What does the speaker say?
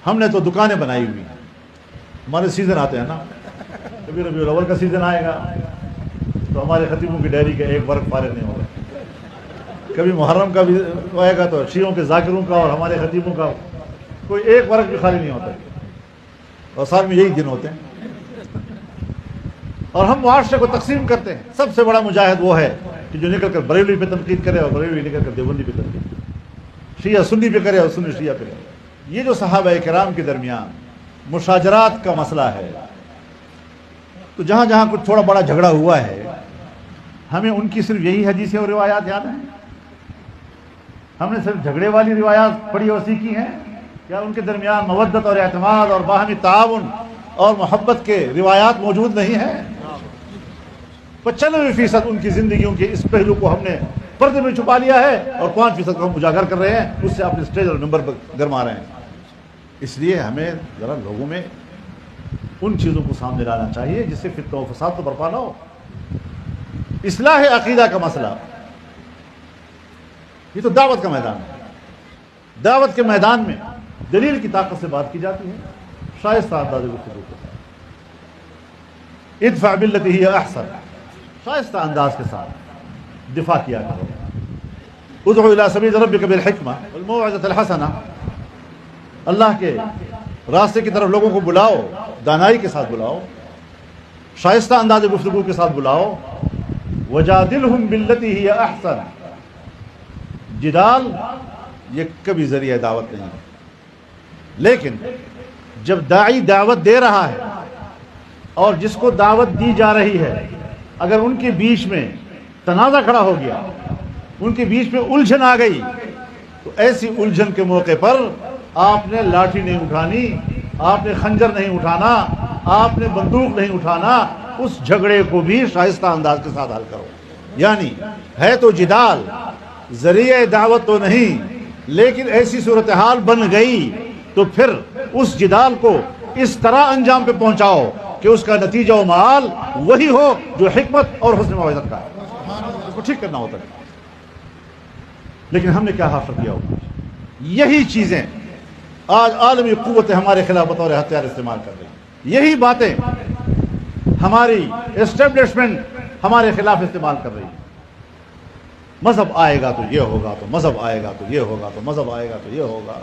ہم نے تو دکانیں بنائی ہوئی ہیں. ہمارے سیزن آتے ہیں نا, کبھی ربیع الاول کا سیزن آئے گا تو ہمارے خطیبوں کی ڈائری کا ایک ورق فارغ نہیں ہوگا. کبھی محرم کا بھی آئے گا تو شیعوں کے ذاکروں کا اور ہمارے خطیبوں کا کوئی ایک ورق بھی خالی نہیں ہوتا, اور سال میں یہی دن ہوتے ہیں. اور ہم معاشرے کو تقسیم کرتے ہیں. سب سے بڑا مجاہد وہ ہے کہ جو نکل کر بریلوی پہ تنقید کرے اور بریلوی نکل کر دیوبندی پہ تنقید کرے, شیعہ سنی پہ کرے اور سنی شیعہ پہ کرے. یہ جو صحابہ کرام کے درمیان مشاجرات کا مسئلہ ہے, تو جہاں جہاں کچھ تھوڑا بڑا جھگڑا ہوا ہے, ہمیں ان کی صرف یہی حدیثیں اور روایات یاد ہیں؟ ہم نے صرف جھگڑے والی روایات پڑھی اور سیکھی ہیں؟ کیا ان کے درمیان مودت اور اعتماد اور باہمی تعاون اور محبت کے روایات موجود نہیں ہیں؟ 95% ان کی زندگیوں کے اس پہلو کو ہم نے پردے میں چھپا لیا ہے, اور 5% کو ہم اجاگر کر رہے ہیں, اس سے اپنے اسٹیج اور نمبر پر گرما رہے ہیں. اس لیے ہمیں ذرا لوگوں میں ان چیزوں کو سامنے لانا چاہیے جس سے فتنہ و فساد تو برپا نہ ہو. اصلاح عقیدہ کا مسئلہ, یہ تو دعوت کا میدان ہے. دعوت کے میدان میں دلیل کی طاقت سے بات کی جاتی ہے, شائستہ انداز گفتگو کے ساتھ. ادفع باللتی ہی احسن, شائستہ انداز کے ساتھ دفاع کیا کرو. ادعو الی سبیل ربک بالحکمہ والموعظۃ الحسنہ, اللہ کے راستے کی طرف لوگوں کو بلاؤ, دانائی کے ساتھ بلاؤ, شائستہ انداز گفتگو کے ساتھ بلاؤ. وجادلہم باللتی ہی احسن, جدال یہ کبھی ذریعہ دعوت نہیں ہے. لیکن جب داعی دعوت دے رہا ہے اور جس کو دعوت دی جا رہی ہے, اگر ان کے بیچ میں تنازع کھڑا ہو گیا, ان کے بیچ میں الجھن آ گئی, تو ایسی الجھن کے موقع پر آپ نے لاٹھی نہیں اٹھانی, آپ نے خنجر نہیں اٹھانا, آپ نے بندوق نہیں اٹھانا, اس جھگڑے کو بھی شائستہ انداز کے ساتھ حل کرو. یعنی ہے تو جدال, ذریعہ دعوت تو نہیں, لیکن ایسی صورتحال بن گئی تو پھر اس جدال کو اس طرح انجام پہ پہنچاؤ کہ اس کا نتیجہ و مآل وہی ہو جو حکمت اور حسن موعظت کا ہے. اس کو ٹھیک کرنا ہوتا ہے. لیکن ہم نے کیا حاصل کیا ہوگا؟ یہی چیزیں آج عالمی قوتیں ہمارے خلاف بطور ہتھیار استعمال کر رہی ہیں. یہی باتیں ہماری اسٹیبلشمنٹ ہمارے خلاف استعمال کر رہی ہے. مذہب آئے گا تو یہ ہوگا, تو مذہب آئے گا تو یہ ہوگا, تو مذہب آئے گا تو یہ ہوگا.